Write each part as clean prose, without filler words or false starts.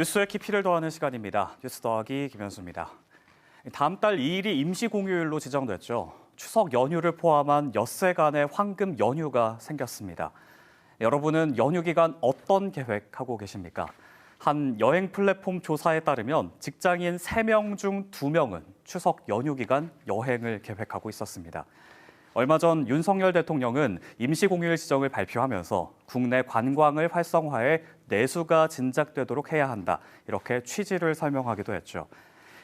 뉴스의 깊이를 더하는 시간입니다. 뉴스 더하기 김현수입니다. 다음 달 2일이 임시공휴일로 지정됐죠. 추석 연휴를 포함한 엿새간의 황금 연휴가 생겼습니다. 여러분은 연휴 기간 어떤 계획하고 계십니까? 한 여행 플랫폼 조사에 따르면 직장인 3명 중 2명은 추석 연휴 기간 여행을 계획하고 있었습니다. 얼마 전 윤석열 대통령은 임시공휴일 지정을 발표하면서 국내 관광을 활성화해 내수가 진작되도록 해야 한다. 이렇게 취지를 설명하기도 했죠.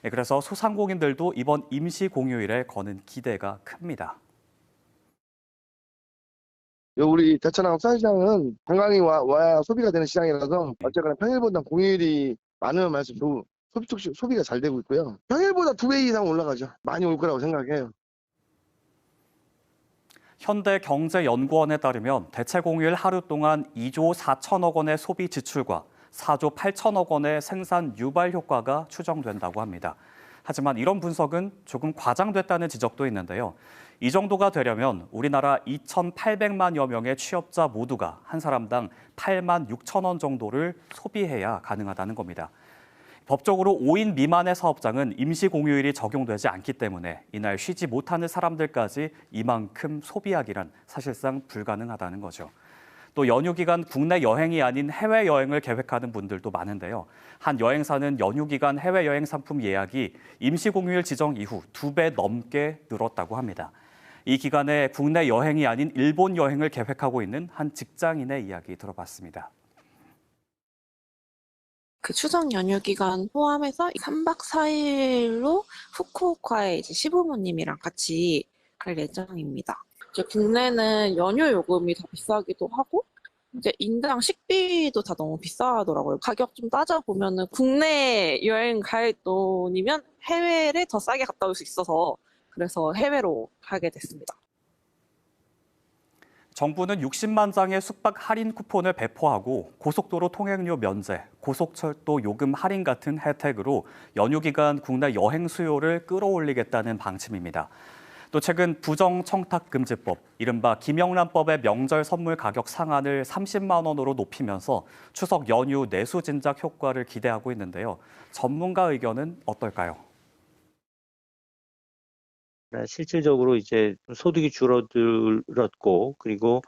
그래서 소상공인들도 이번 임시공휴일에 거는 기대가 큽니다. 우리 대천항 수산시장은 관광이 와야 소비가 되는 시장이라서 어쨌거나 평일보다 공휴일이 많으면 많을수록 소비가 잘 되고 있고요. 평일보다 2배 이상 올라가죠. 많이 올 거라고 생각해요. 현대경제연구원에 따르면 대체 공휴일 하루 동안 2조 4천억 원의 소비 지출과 4조 8천억 원의 생산 유발 효과가 추정된다고 합니다. 하지만 이런 분석은 조금 과장됐다는 지적도 있는데요. 이 정도가 되려면 우리나라 2,800만여 명의 취업자 모두가 한 사람당 8만 6천 원 정도를 소비해야 가능하다는 겁니다. 법적으로 5인 미만의 사업장은 임시공휴일이 적용되지 않기 때문에 이날 쉬지 못하는 사람들까지 이만큼 소비하기란 사실상 불가능하다는 거죠. 또 연휴 기간 국내 여행이 아닌 해외여행을 계획하는 분들도 많은데요. 한 여행사는 연휴 기간 해외여행 상품 예약이 임시공휴일 지정 이후 2배 넘게 늘었다고 합니다. 이 기간에 국내 여행이 아닌 일본 여행을 계획하고 있는 한 직장인의 이야기 들어봤습니다. 그 추석 연휴 기간 포함해서 3박 4일로 후쿠오카에 이제 시부모님이랑 같이 갈 예정입니다. 이제 국내는 연휴 요금이 더 비싸기도 하고, 이제 인당 식비도 다 너무 비싸더라고요. 가격 좀 따져보면은 국내 여행 갈 돈이면 해외를 더 싸게 갔다 올 수 있어서 그래서 해외로 가게 됐습니다. 정부는 60만 장의 숙박 할인 쿠폰을 배포하고 고속도로 통행료 면제, 고속철도 요금 할인 같은 혜택으로 연휴 기간 국내 여행 수요를 끌어올리겠다는 방침입니다. 또 최근 부정청탁금지법, 이른바 김영란법의 명절 선물 가격 상한을 30만 원으로 높이면서 추석 연휴 내수 진작 효과를 기대하고 있는데요. 전문가 의견은 어떨까요? 실질적으로 이제 소득이 줄어들었고 그리고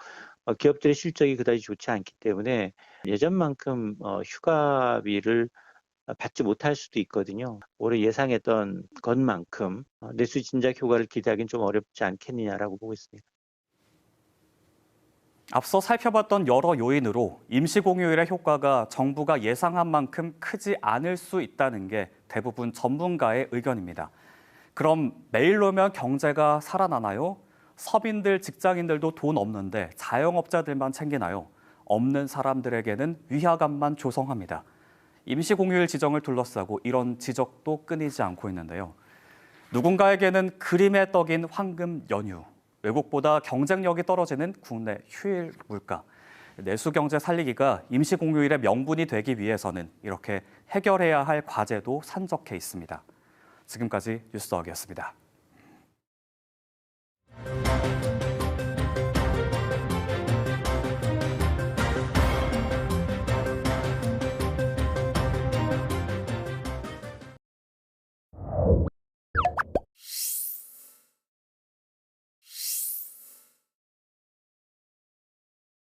기업들의 실적이 그다지 좋지 않기 때문에 예전만큼 휴가비를 받지 못할 수도 있거든요. 올해 예상했던 것만큼 내수 진작 효과를 기대하기는 좀 어렵지 않겠느냐라고 보고 있습니다. 앞서 살펴봤던 여러 요인으로 임시공휴일의 효과가 정부가 예상한 만큼 크지 않을 수 있다는 게 대부분 전문가의 의견입니다. 그럼 매일 오면 경제가 살아나나요? 서민들, 직장인들도 돈 없는데 자영업자들만 챙기나요? 없는 사람들에게는 위화감만 조성합니다. 임시공휴일 지정을 둘러싸고 이런 지적도 끊이지 않고 있는데요. 누군가에게는 그림의 떡인 황금 연휴, 외국보다 경쟁력이 떨어지는 국내 휴일 물가. 내수 경제 살리기가 임시공휴일의 명분이 되기 위해서는 이렇게 해결해야 할 과제도 산적해 있습니다. 지금까지 뉴스더기였습니다.